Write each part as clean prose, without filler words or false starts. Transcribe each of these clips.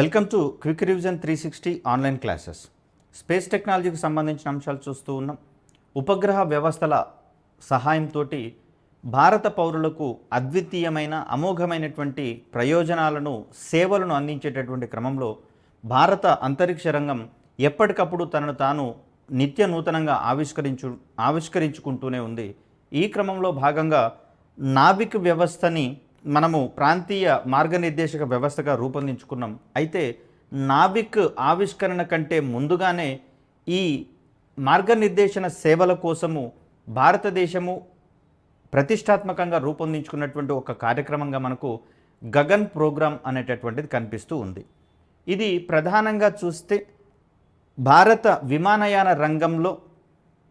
Welcome to quick revision 360 online classes. Space టెక్నాలజీకి సంబంధించిన అంశాలు చూస్తూ ఉన్నాం. ఉపగ్రహ వ్యవస్థల సహాయంతో భారత పౌరులకు అద్వితీయమైన అమోఘమైనటువంటి ప్రయోజనాలను సేవలను అందించేటటువంటి క్రమంలో భారత అంతరిక్ష రంగం ఎప్పటికప్పుడు తనను తాను నిత్య నూతనంగా ఆవిష్కరించుకుంటూనే ఉంది. ఈ క్రమంలో భాగంగా నావిక్ వ్యవస్థని మనము ప్రాంతీయ మార్గనిర్దేశక వ్యవస్థగా రూపొందించుకున్నాం. అయితే నావిక్ ఆవిష్కరణ కంటే ముందుగానే ఈ మార్గనిర్దేశన సేవల కోసము భారతదేశము ప్రతిష్టాత్మకంగా రూపొందించుకున్నటువంటి ఒక కార్యక్రమంగా మనకు గగన్ ప్రోగ్రామ్ అనేటటువంటిది కనిపిస్తూ ఉంది. ఇది ప్రధానంగా చూస్తే భారత విమానయాన రంగంలో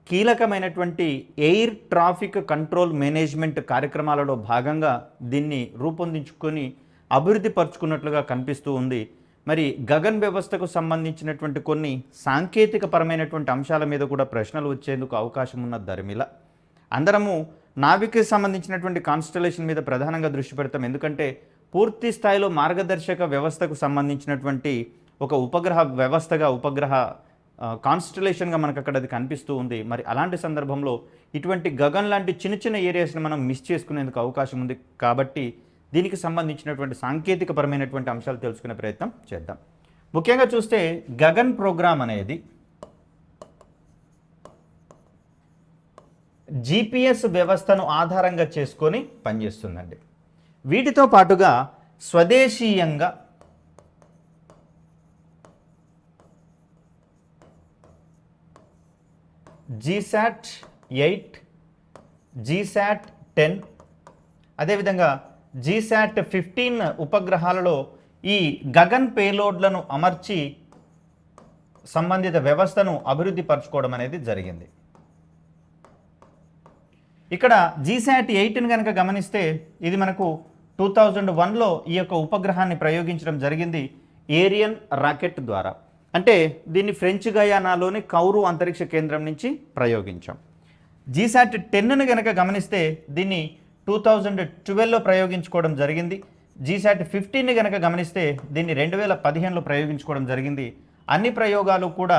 కీలకమైనటువంటి ఎయిర్ ట్రాఫిక్ కంట్రోల్ మేనేజ్మెంట్ కార్యక్రమాలలో భాగంగా దీన్ని రూపొందించుకొని అభివృద్ధి పరుచుకున్నట్లుగా కనిపిస్తూ ఉంది. మరి గగన్ వ్యవస్థకు సంబంధించినటువంటి కొన్ని సాంకేతికపరమైనటువంటి అంశాల మీద కూడా ప్రశ్నలు వచ్చేందుకు అవకాశం ఉన్న ధర్మిల అందరము నావిక్కి సంబంధించినటువంటి కాన్స్టలేషన్ మీద ప్రధానంగా దృష్టి పెడతాం. ఎందుకంటే పూర్తి స్థాయిలో మార్గదర్శక వ్యవస్థకు సంబంధించినటువంటి ఒక ఉపగ్రహ వ్యవస్థగా ఉపగ్రహ కాన్స్టలేషన్గా మనకు అక్కడ అది కనిపిస్తూ ఉంది. మరి అలాంటి సందర్భంలో ఇటువంటి గగన్ లాంటి చిన్న చిన్న ఏరియాస్ని మనం మిస్ చేసుకునేందుకు అవకాశం ఉంది. కాబట్టి దీనికి సంబంధించినటువంటి సాంకేతికపరమైనటువంటి అంశాలు తెలుసుకునే ప్రయత్నం చేద్దాం. ముఖ్యంగా చూస్తే గగన్ ప్రోగ్రామ్ అనేది GPS వ్యవస్థను ఆధారంగా చేసుకొని పనిచేస్తుందండి. వీటితో పాటుగా స్వదేశీయంగా GSAT 8, GSAT 10, అదేవిధంగా GSAT 15 ఉపగ్రహాలలో ఈ గగన్ పేలోడ్లను అమర్చి సంబంధిత వ్యవస్థను అభివృద్ధి పరచుకోవడం అనేది జరిగింది. ఇక్కడ GSAT 8ని కనుక గమనిస్తే ఇది మనకు 2001లో ఈ యొక్క ఉపగ్రహాన్ని ప్రయోగించడం జరిగింది ఏరియన్ రాకెట్ ద్వారా. అంటే దీన్ని ఫ్రెంచ్ గయానాలోని కౌరు అంతరిక్ష కేంద్రం నుంచి ప్రయోగించాం. GSAT 10ని కనుక గమనిస్తే దీన్ని 2012లో ప్రయోగించుకోవడం జరిగింది. GSAT 15ని కనుక గమనిస్తే దీన్ని 2015లో ప్రయోగించుకోవడం జరిగింది. అన్ని ప్రయోగాలు కూడా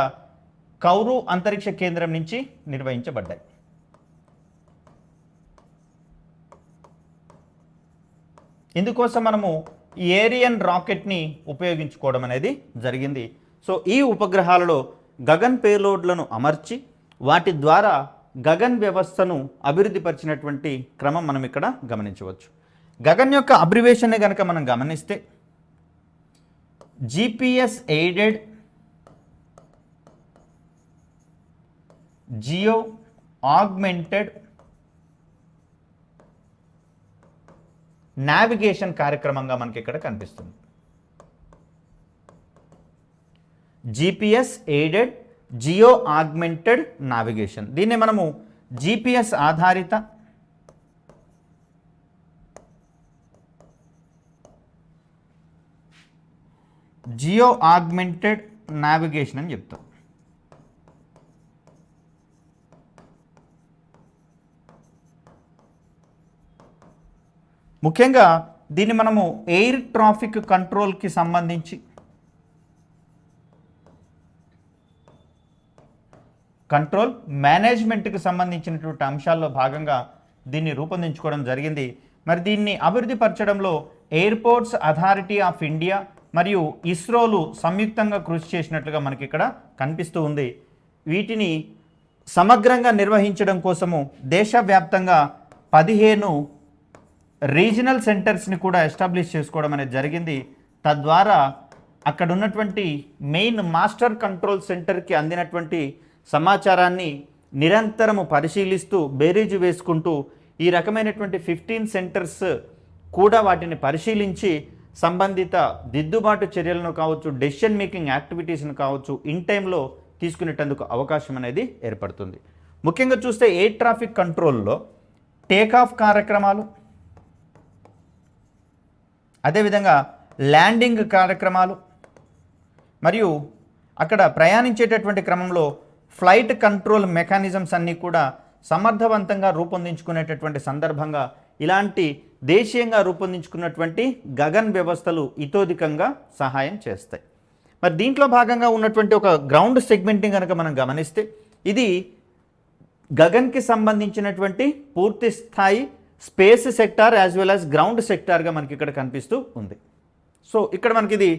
కౌరు అంతరిక్ష కేంద్రం నుంచి నిర్వహించబడ్డాయి. ఇందుకోసం మనము ఏరియన్ రాకెట్ని ఉపయోగించుకోవడం అనేది జరిగింది. సో ఈ ఉపగ్రహాలలో గగన్ పేలోడ్లను అమర్చి వాటి ద్వారా గగన్ వ్యవస్థను అభివృద్ధి పరిచినటువంటి క్రమం మనం ఇక్కడ గమనించవచ్చు. గగన్ యొక్క అబ్రివేషన్ని కనుక మనం గమనిస్తే GPS aided Jio augmented navigation కార్యక్రమంగా మనకి ఇక్కడ కనిపిస్తుంది. GPS aided Jio augmented navigation, దీన్ని మనము GPS ఆధారిత జియో ఆగ్మెంటెడ్ నావిగేషన్ అని చెప్తాం. ముఖ్యంగా దీన్ని మనము ఎయిర్ ట్రాఫిక్ కంట్రోల్కి సంబంధించి కంట్రోల్ మేనేజ్మెంట్కి సంబంధించినటువంటి అంశాల్లో భాగంగా దీన్ని రూపొందించుకోవడం జరిగింది. మరి దీన్ని అభివృద్ధి పరచడంలో ఎయిర్పోర్ట్స్ అథారిటీ ఆఫ్ ఇండియా మరియు ఇస్రోలు సంయుక్తంగా కృషి చేసినట్లుగా మనకి ఇక్కడ కనిపిస్తూ ఉంది. వీటిని సమగ్రంగా నిర్వహించడం కోసము దేశవ్యాప్తంగా 15 రీజనల్ సెంటర్స్ని కూడా ఎస్టాబ్లిష్ చేసుకోవడం అనేది జరిగింది. తద్వారా అక్కడ ఉన్నటువంటి మెయిన్ మాస్టర్ కంట్రోల్ సెంటర్కి అందినటువంటి సమాచారాన్ని నిరంతరము పరిశీలిస్తూ బేరీజు వేసుకుంటూ ఈ రకమైనటువంటి 15 సెంటర్స్ కూడా వాటిని పరిశీలించి సంబంధిత దిద్దుబాటు చర్యలను కావచ్చు, డెసిషన్ మేకింగ్ యాక్టివిటీస్ను కావచ్చు ఇన్ టైంలో తీసుకునేటందుకు అవకాశం అనేది ఏర్పడుతుంది. ముఖ్యంగా చూస్తే ఎయిర్ ట్రాఫిక్ కంట్రోల్లో టేకాఫ్ కార్యక్రమాలు, అదేవిధంగా ల్యాండింగ్ కార్యక్రమాలు మరియు అక్కడ ప్రయాణించేటటువంటి క్రమంలో ఫ్లైట్ కంట్రోల్ మెకానిజమ్స్ అన్నీ కూడా సమర్థవంతంగా రూపొందించుకునేటటువంటి సందర్భంగా ఇలాంటి దేశీయంగా రూపొందించుకున్నటువంటి గగన్ వ్యవస్థలు ఇతోధికంగా సహాయం చేస్తాయి. మరి దీంట్లో భాగంగా ఉన్నటువంటి ఒక గ్రౌండ్ సెగ్మెంట్ని కనుక మనం గమనిస్తే ఇది గగన్కి సంబంధించినటువంటి పూర్తి స్థాయి space sector as well as ground సెక్టార్గా మనకి ఇక్కడ కనిపిస్తూ ఉంది. సో ఇక్కడ మనకి ఇది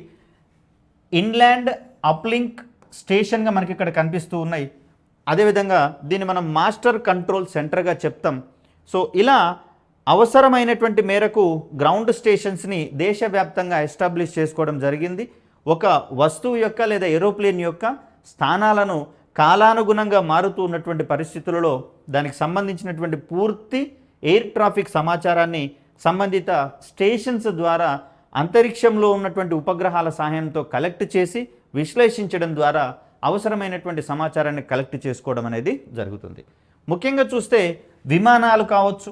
ఇన్లాండ్ అప్లింక్ స్టేషన్గా మనకి ఇక్కడ కనిపిస్తూ ఉన్నాయి. అదేవిధంగా దీన్ని మనం మాస్టర్ కంట్రోల్ సెంటర్గా చెప్తాం. సో ఇలా అవసరమైనటువంటి మేరకు గ్రౌండ్ స్టేషన్స్ని దేశవ్యాప్తంగా ఎస్టాబ్లిష్ చేసుకోవడం జరిగింది. ఒక వస్తువు యొక్క లేదా ఏరోప్లేన్ యొక్క స్థానాలను కాలానుగుణంగా మారుతూ ఉన్నటువంటి పరిస్థితులలో దానికి సంబంధించినటువంటి పూర్తి ఎయిర్ ట్రాఫిక్ సమాచారాన్ని సంబంధిత స్టేషన్స్ ద్వారా అంతరిక్షంలో ఉన్నటువంటి ఉపగ్రహాల సహాయంతో కలెక్ట్ చేసి విశ్లేషించడం ద్వారా అవసరమైనటువంటి సమాచారాన్ని కలెక్ట్ చేసుకోవడం అనేది జరుగుతుంది. ముఖ్యంగా చూస్తే విమానాలు కావచ్చు,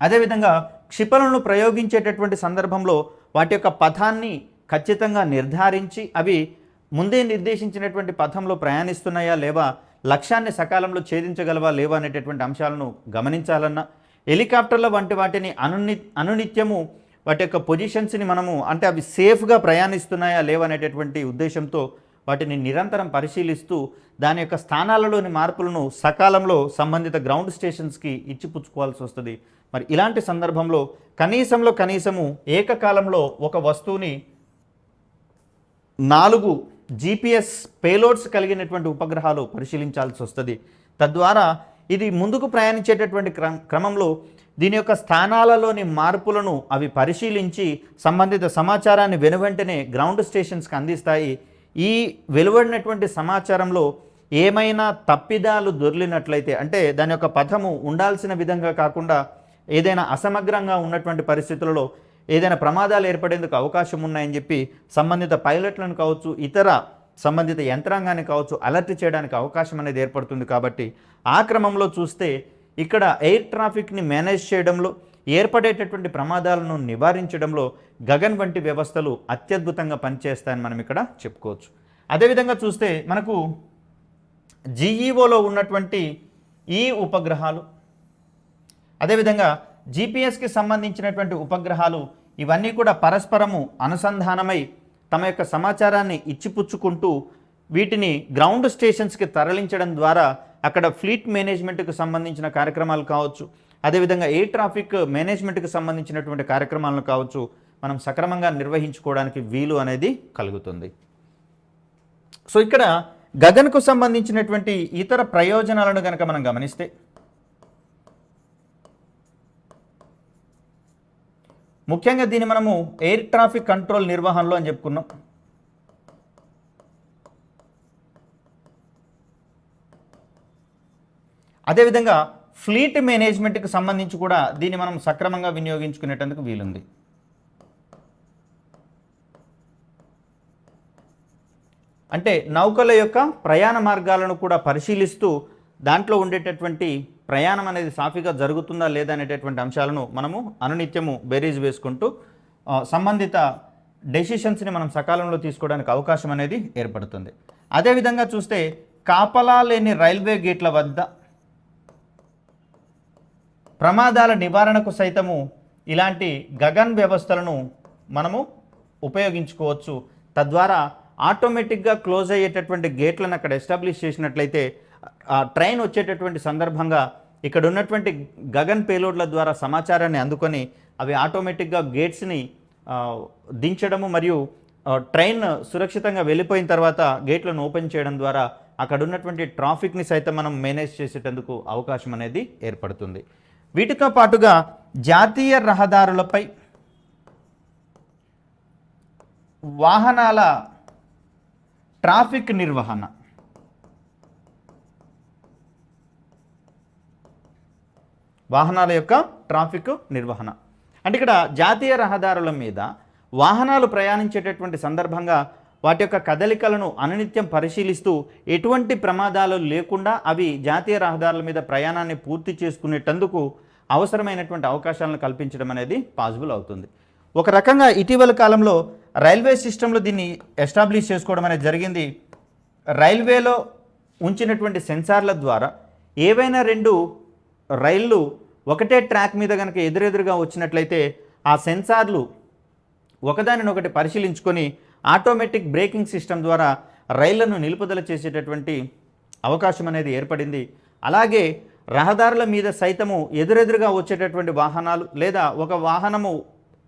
అదేవిధంగా క్షిపణులను ప్రయోగించేటటువంటి సందర్భంలో వాటి యొక్క పథాన్ని ఖచ్చితంగా నిర్ధారించి అవి ముందే నిర్దేశించినటువంటి పథంలో ప్రయాణిస్తున్నాయా లేవా, లక్ష్యాన్ని సకాలంలో ఛేదించగలవా లేవా అనేటటువంటి అంశాలను గమనించాలన్నా, హెలికాప్టర్ల వంటి వాటిని అనునిత్యము వాటి యొక్క పొజిషన్స్ని మనము అంటే అవి సేఫ్గా ప్రయాణిస్తున్నాయా లేవా అనేటటువంటి ఉద్దేశంతో వాటిని నిరంతరం పరిశీలిస్తూ దాని యొక్క స్థానాలలోని మార్పులను సకాలంలో సంబంధిత గ్రౌండ్ స్టేషన్స్కి ఇచ్చిపుచ్చుకోవాల్సి వస్తుంది. మరి ఇలాంటి సందర్భంలో కనీసము ఏకకాలంలో ఒక వస్తువుని 4 GPS పేలోడ్స్ కలిగినటువంటి ఉపగ్రహాలు పరిశీలించాల్సి వస్తుంది. తద్వారా ఇది ముందుకు ప్రయాణించేటటువంటి క్రమంలో దీని యొక్క స్థానాలలోని మార్పులను అవి పరిశీలించి సంబంధిత సమాచారాన్ని వెనువెంటనే గ్రౌండ్ స్టేషన్స్కి అందిస్తాయి. ఈ వెలువడినటువంటి సమాచారంలో ఏమైనా తప్పిదాలు దొర్లినట్లయితే అంటే దాని యొక్క పథము ఉండాల్సిన విధంగా కాకుండా ఏదైనా అసమగ్రంగా ఉన్నటువంటి పరిస్థితులలో ఏదైనా ప్రమాదాలు ఏర్పడేందుకు అవకాశం ఉన్నాయని చెప్పి సంబంధిత పైలట్లను కావచ్చు, ఇతర సంబంధిత యంత్రాంగాన్ని కావచ్చు అలర్ట్ చేయడానికి అవకాశం అనేది ఏర్పడుతుంది. కాబట్టి ఆ క్రమంలో చూస్తే ఇక్కడ ఎయిర్ ట్రాఫిక్ని మేనేజ్ చేయడంలో ఏర్పడేటటువంటి ప్రమాదాలను నివారించడంలో గగన్ వంటి వ్యవస్థలు అత్యద్భుతంగా పనిచేస్తాయని మనం ఇక్కడ చెప్పుకోవచ్చు. అదేవిధంగా చూస్తే మనకు జీఈఓలో ఉన్నటువంటి ఈ ఉపగ్రహాలు, అదేవిధంగా జీపీఎస్కి సంబంధించినటువంటి ఉపగ్రహాలు ఇవన్నీ కూడా పరస్పరము అనుసంధానమై తమ యొక్క సమాచారాన్ని ఇచ్చిపుచ్చుకుంటూ వీటిని గ్రౌండ్ స్టేషన్స్కి తరలించడం ద్వారా అక్కడ ఫ్లీట్ మేనేజ్మెంట్కి సంబంధించిన కార్యక్రమాలు కావచ్చు, అదేవిధంగా ఎయిర్ ట్రాఫిక్ మేనేజ్మెంట్కి సంబంధించినటువంటి కార్యక్రమాలను కావచ్చు మనం సక్రమంగా నిర్వహించుకోవడానికి వీలు అనేది కలుగుతుంది. సో ఇక్కడ గగన్కు సంబంధించినటువంటి ఇతర ప్రయోజనాలను కనుక మనం గమనిస్తే ముఖ్యంగా దీన్ని మనము ఎయిర్ ట్రాఫిక్ కంట్రోల్ నిర్వహణలో అని చెప్పుకున్నాం. అదేవిధంగా ఫ్లీట్ మేనేజ్మెంట్కి సంబంధించి కూడా దీన్ని మనం సక్రమంగా వినియోగించుకునేటందుకు వీలుంది. అంటే నౌకల యొక్క ప్రయాణ మార్గాలను కూడా పరిశీలిస్తూ దాంట్లో ఉండేటటువంటి ప్రయాణం అనేది సాఫీగా జరుగుతుందా లేదా అనేటటువంటి అంశాలను మనము అనునిత్యము బేరీజ్ వేసుకుంటూ సంబంధిత డెసిషన్స్ని మనం సకాలంలో తీసుకోవడానికి అవకాశం అనేది ఏర్పడుతుంది. అదేవిధంగా చూస్తే కాపలా లేని రైల్వే గేట్ల వద్ద ప్రమాదాల నివారణకు సైతము ఇలాంటి గగన్ వ్యవస్థలను మనము ఉపయోగించుకోవచ్చు. తద్వారా ఆటోమేటిక్గా క్లోజ్ అయ్యేటటువంటి గేట్లను అక్కడ ఎస్టాబ్లిష్ చేసినట్లయితే ఆ ట్రైన్ వచ్చేటటువంటి సందర్భంగా ఇక్కడ ఉన్నటువంటి గగన్ పేలోడ్ల ద్వారా సమాచారాన్ని అందుకొని అవి ఆటోమేటిక్గా గేట్స్ని దించడము మరియు ట్రైన్ సురక్షితంగా వెళ్ళిపోయిన తర్వాత గేట్లను ఓపెన్ చేయడం ద్వారా అక్కడ ఉన్నటువంటి ట్రాఫిక్ని సైతం మనం మేనేజ్ చేసేటందుకు అవకాశం అనేది ఏర్పడుతుంది. వీటితో పాటుగా జాతీయ రహదారులపై వాహనాల ట్రాఫిక్ నిర్వహణ, వాహనాల యొక్క ట్రాఫిక్ నిర్వహణ అంటే ఇక్కడ జాతీయ రహదారుల మీద వాహనాలు ప్రయాణించేటటువంటి సందర్భంగా వాటి యొక్క కదలికలను అనునిత్యం పరిశీలిస్తూ ఎటువంటి ప్రమాదాలు లేకుండా అవి జాతీయ రహదారుల మీద ప్రయాణాన్ని పూర్తి చేసుకునేటందుకు అవసరమైనటువంటి అవకాశాలను కల్పించడం అనేది పాసిబుల్ అవుతుంది. ఒక రకంగా ఇటీవల కాలంలో రైల్వే సిస్టంలో దీన్ని ఎస్టాబ్లిష్ చేసుకోవడం అనేది జరిగింది. రైల్వేలో ఉంచినటువంటి సెన్సార్ల ద్వారా ఏవైనా 2 రైళ్ళు ఒకటే ట్రాక్ మీద కనుక ఎదురెదురుగా వచ్చినట్లయితే ఆ సెన్సార్లు ఒకదానినొకటి పరిశీలించుకొని ఆటోమేటిక్ బ్రేకింగ్ సిస్టమ్ ద్వారా రైళ్లను నిలుపుదల చేసేటటువంటి అవకాశం అనేది ఏర్పడింది. అలాగే రహదారుల మీద సైతము ఎదురెదురుగా వచ్చేటటువంటి వాహనాలు లేదా ఒక వాహనము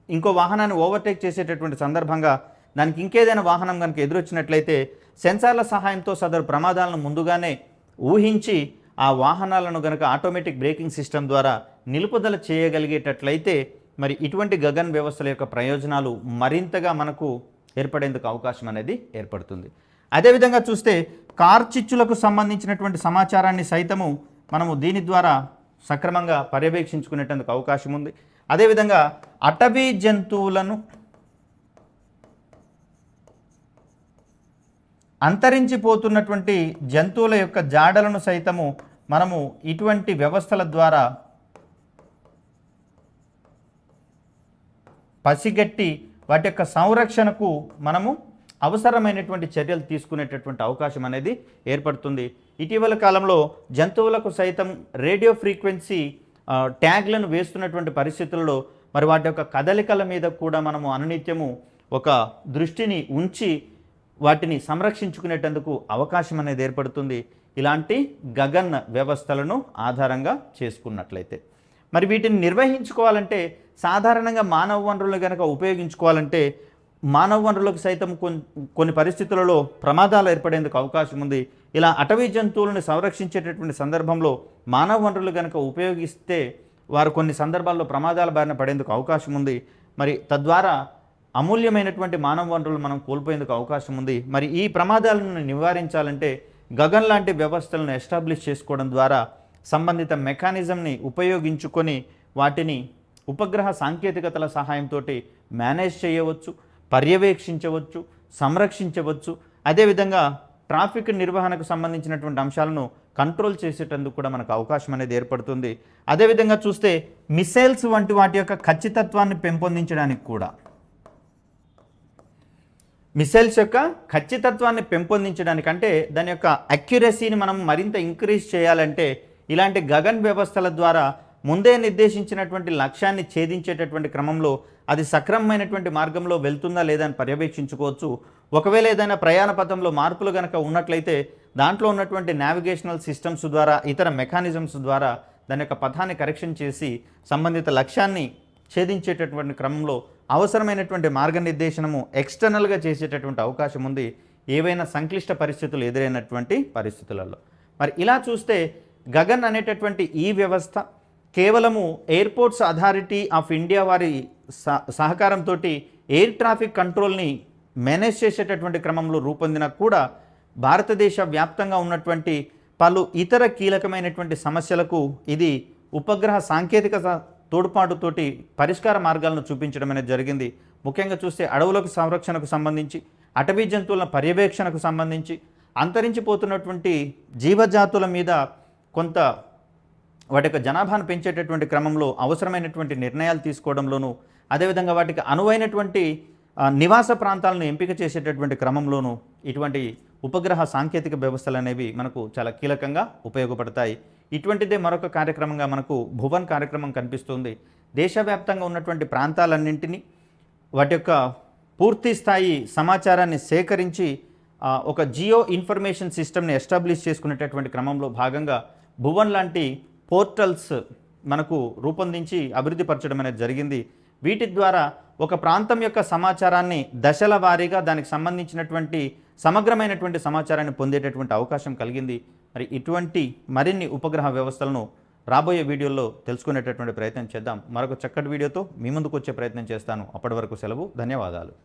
ఇంకో వాహనాన్ని ఓవర్టేక్ చేసేటటువంటి సందర్భంగా దానికి ఇంకేదైనా వాహనం కనుక ఎదురొచ్చినట్లయితే సెన్సార్ల సహాయంతో సదరు ప్రమాదాలను ముందుగానే ఊహించి ఆ వాహనాలను కనుక ఆటోమేటిక్ బ్రేకింగ్ సిస్టమ్ ద్వారా నిలుపుదల చేయగలిగేటట్లయితే మరి ఇటువంటి గగన్ వ్యవస్థల యొక్క ప్రయోజనాలు మరింతగా మనకు ఏర్పడేందుకు అవకాశం అనేది ఏర్పడుతుంది. అదేవిధంగా చూస్తే కార్చిచ్చులకు సంబంధించినటువంటి సమాచారాన్ని సైతము మనము దీని ద్వారా సక్రమంగా పర్యవేక్షించుకునేటందుకు అవకాశం ఉంది. అదేవిధంగా అటవీ జంతువులను అంతరించిపోతున్నటువంటి జంతువుల యొక్క జాడలను సైతము మనము ఇటువంటి వ్యవస్థల ద్వారా పసిగట్టి వాటి యొక్క సంరక్షణకు మనము అవసరమైనటువంటి చర్యలు తీసుకునేటటువంటి అవకాశం అనేది ఏర్పడుతుంది. ఇటీవల కాలంలో జంతువులకు సైతం రేడియో ఫ్రీక్వెన్సీ ట్యాగ్లను వేస్తున్నటువంటి పరిస్థితుల్లో మరి వాటి యొక్క కదలికల మీద కూడా మనము అనునిత్యము ఒక దృష్టిని ఉంచి వాటిని సంరక్షించుకునేటందుకు అవకాశం అనేది ఏర్పడుతుంది ఇలాంటి గగన్ వ్యవస్థలను ఆధారంగా చేసుకున్నట్లయితే. మరి వీటిని నిర్వహించుకోవాలంటే సాధారణంగా మానవ వనరులను కనుక ఉపయోగించుకోవాలంటే మానవ వనరులకు సైతం కొన్ని పరిస్థితులలో ప్రమాదాలు ఏర్పడేందుకు అవకాశం ఉంది. ఇలా అటవీ జంతువులను సంరక్షించేటటువంటి సందర్భంలో మానవ వనరులు కనుక ఉపయోగిస్తే వారు కొన్ని సందర్భాల్లో ప్రమాదాల బారిన పడేందుకు అవకాశం ఉంది. మరి తద్వారా అమూల్యమైనటువంటి మానవ వనరులు మనం కోల్పోయేందుకు అవకాశం ఉంది. మరి ఈ ప్రమాదాలను నివారించాలంటే గగన్ లాంటి వ్యవస్థలను ఎస్టాబ్లిష్ చేసుకోవడం ద్వారా సంబంధిత మెకానిజంని ఉపయోగించుకొని వాటిని ఉపగ్రహ సాంకేతికతల సహాయంతో మేనేజ్ చేయవచ్చు, పర్యవేక్షించవచ్చు, సంరక్షించవచ్చు. అదేవిధంగా ట్రాఫిక్ నిర్వహణకు సంబంధించినటువంటి అంశాలను కంట్రోల్ చేసేటందుకు కూడా మనకు అవకాశం అనేది ఏర్పడుతుంది. అదేవిధంగా చూస్తే మిసైల్స్ వంటి వాటి యొక్క ఖచ్చితత్వాన్ని పెంపొందించడానికి కూడా మిసైల్స్ యొక్క ఖచ్చితత్వాన్ని పెంపొందించడానికంటే దాని యొక్క అక్యురసీని మనం మరింత ఇంక్రీజ్ చేయాలంటే ఇలాంటి గగన్ వ్యవస్థల ద్వారా ముందే నిర్దేశించినటువంటి లక్ష్యాన్ని ఛేదించేటటువంటి క్రమంలో అది సక్రమమైనటువంటి మార్గంలో వెళ్తుందా లేదా అని పర్యవేక్షించుకోవచ్చు. ఒకవేళ ఏదైనా ప్రయాణ పథంలో మార్పులు కనుక ఉన్నట్లయితే దాంట్లో ఉన్నటువంటి నావిగేషనల్ సిస్టమ్స్ ద్వారా ఇతర మెకానిజమ్స్ ద్వారా దాని యొక్క పథాన్ని కరెక్షన్ చేసి సంబంధిత లక్ష్యాన్ని ఛేదించేటటువంటి క్రమంలో అవసరమైనటువంటి మార్గనిర్దేశనము ఎక్స్టర్నల్గా చేసేటటువంటి అవకాశం ఉంది ఏవైనా సంక్లిష్ట పరిస్థితులు ఎదురైనటువంటి పరిస్థితులలో. మరి ఇలా చూస్తే గగన్ అనేటటువంటి ఈ వ్యవస్థ కేవలము ఎయిర్పోర్ట్స్ అథారిటీ ఆఫ్ ఇండియా వారి సహకారంతో ఎయిర్ ట్రాఫిక్ కంట్రోల్ని మేనేజ్ చేసేటటువంటి క్రమంలో రూపొందిన కూడా భారతదేశ వ్యాప్తంగా ఉన్నటువంటి పలు ఇతర కీలకమైనటువంటి సమస్యలకు ఇది ఉపగ్రహ సాంకేతికత తోడ్పాటుతోటి పరిష్కార మార్గాలను చూపించడం అనేది జరిగింది. ముఖ్యంగా చూస్తే అడవులకు సంరక్షణకు సంబంధించి, అటవీ జంతువుల పర్యవేక్షణకు సంబంధించి, అంతరించిపోతున్నటువంటి జీవజాతుల మీద కొంత వాటి యొక్క జనాభాను పెంచేటటువంటి క్రమంలో అవసరమైనటువంటి నిర్ణయాలు తీసుకోవడంలోనూ, అదేవిధంగా వాటికి అనువైనటువంటి నివాస ప్రాంతాలను ఎంపిక చేసేటటువంటి క్రమంలోనూ ఇటువంటి ఉపగ్రహ సాంకేతిక వ్యవస్థలు అనేవి మనకు చాలా కీలకంగా ఉపయోగపడతాయి. ఇటువంటిదే మరొక కార్యక్రమంగా మనకు భువన్ కార్యక్రమం కనిపిస్తుంది. దేశవ్యాప్తంగా ఉన్నటువంటి ప్రాంతాలన్నింటినీ వాటి యొక్క పూర్తి స్థాయి సమాచారాన్ని సేకరించి ఒక జియో ఇన్ఫర్మేషన్ సిస్టమ్ని ఎస్టాబ్లిష్ చేసుకునేటటువంటి క్రమంలో భాగంగా భువన్ లాంటి పోర్టల్స్ మనకు రూపొందించి అభివృద్ధి పరచడం అనేది జరిగింది. వీటి ద్వారా ఒక ప్రాంతం యొక్క సమాచారాన్ని దశల వారీగా దానికి సంబంధించినటువంటి సమగ్రమైనటువంటి సమాచారాన్ని పొందేటటువంటి అవకాశం కలిగింది. మరి ఇటువంటి మరిన్ని ఉపగ్రహ వ్యవస్థలను రాబోయే వీడియోల్లో తెలుసుకునేటటువంటి ప్రయత్నం చేద్దాం. మరొక చక్కటి వీడియోతో మీ ముందుకు వచ్చే ప్రయత్నం చేస్తాను. అప్పటి వరకు సెలవు. ధన్యవాదాలు.